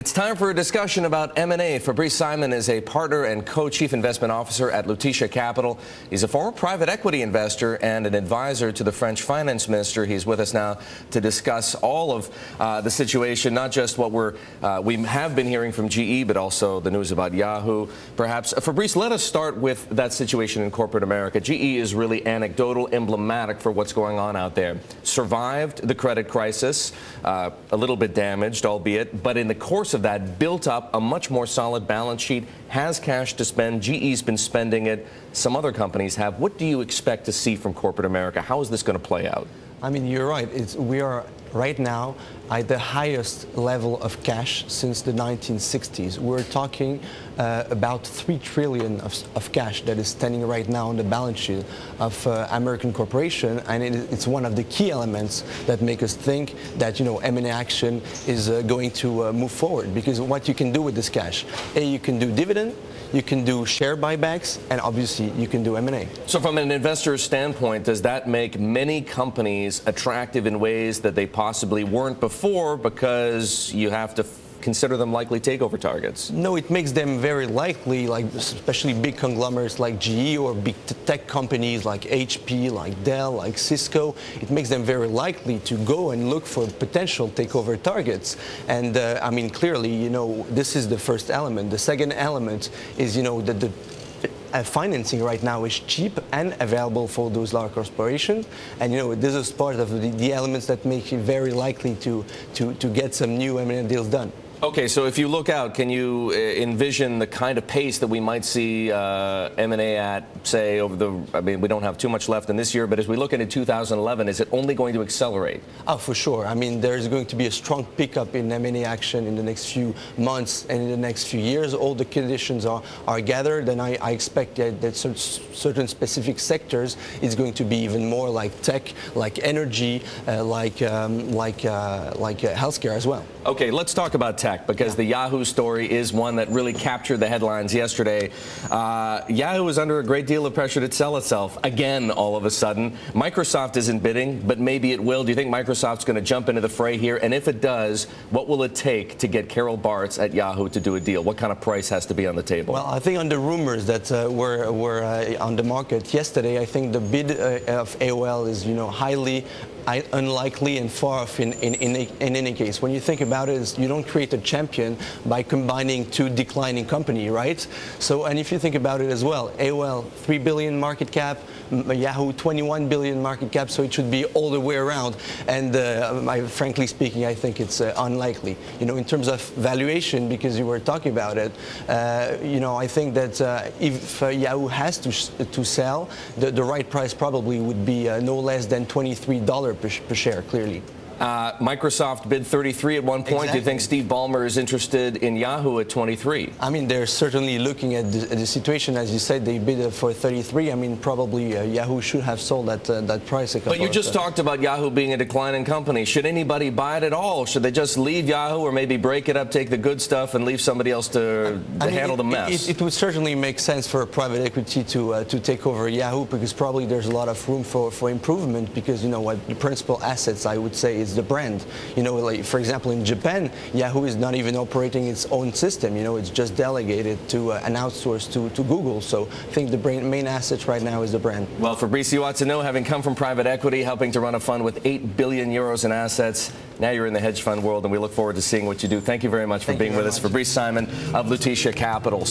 It's time for a discussion about M&A. Fabrice Seiman is a partner and co-chief investment officer at Lutetia Capital. He's a former private equity investor and an advisor to the French finance minister. He's with us now to discuss all of the situation, not just what we have been hearing from GE, but also the news about Yahoo. Perhaps, Fabrice, let us start with that situation in corporate America. GE is really anecdotal, emblematic for what's going on out there. Survived the credit crisis, a little bit damaged, albeit, but in the course of that, built up a much more solid balance sheet, has cash to spend. GE's been spending it. Some other companies have. What do you expect to see from corporate America? How is this going to play out? I mean, you're right. We are right now at the highest level of cash since the 1960s. We're talking about $3 trillion of cash that is standing right now on the balance sheet of American corporation, and it's one of the key elements that make us think that, you know, M&A action is going to move forward. Because what you can do with this cash, you can do dividend, you can do share buybacks, and obviously you can do M&A. So from an investor's standpoint, does that make many companies attractive in ways that they possibly weren't before, because you have to consider them likely takeover targets? No, it makes them very likely, like especially big conglomerates like GE or big tech companies like HP, like Dell, like Cisco. It makes them very likely to go and look for potential takeover targets. And I mean, clearly, you know, this is the first element. The second element is, you know, that the financing right now is cheap and available for those large corporations, and you know, this is part of the elements that make it very likely to get some new M&A deals done. Okay, so if you look out, can you envision the kind of pace that we might see M&A at, say, over the, I mean, we don't have too much left in this year, but as we look into 2011, is it only going to accelerate? Oh, for sure. I mean, there's going to be a strong pickup in M&A action in the next few months and in the next few years. All the conditions are gathered, and I expect that certain specific sectors is going to be even more like tech, like energy, like healthcare as well. Okay, let's talk about tech, because the Yahoo story is one that really captured the headlines yesterday. Yahoo is under a great deal of pressure to sell itself again all of a sudden. Microsoft isn't bidding, but maybe it will. Do you think Microsoft's going to jump into the fray here? And if it does, what will it take to get Carol Bartz at Yahoo to do a deal? What kind of price has to be on the table? Well, I think on the rumors that were on the market yesterday, I think the bid of AOL is, you know, highly unlikely and far off in any case. When you think about it, you don't create a champion by combining two declining companies, right? So, and if you think about it as well, AOL 3 billion market cap, Yahoo 21 billion market cap, so it should be all the way around. And frankly speaking, I think it's unlikely. You know, in terms of valuation, because you were talking about it, you know, I think that if Yahoo has to sell, the right price probably would be no less than $23 per share, clearly. Microsoft bid 33 at one point. Exactly. Do you think Steve Ballmer is interested in Yahoo at 23? I mean, they're certainly looking at the situation. As you said, they bid for 33. I mean, probably Yahoo should have sold that price a couple. But you just talked about Yahoo being a declining company. Should anybody buy it at all? Should they just leave Yahoo, or maybe break it up, take the good stuff, and leave somebody else to handle the mess? It would certainly make sense for private equity to take over Yahoo, because probably there's a lot of room for improvement, because, you know what, the principal assets, I would say, is the brand. You know, like, for example, in Japan, Yahoo is not even operating its own system. You know, it's just delegated to an outsource to Google. So I think the main asset right now is the brand. Well, Fabrice, you ought to know, having come from private equity, helping to run a fund with 8 billion euros in assets. Now you're in the hedge fund world, and we look forward to seeing what you do. Thank you very much for being with us. Fabrice Seiman of Lutetia Capital.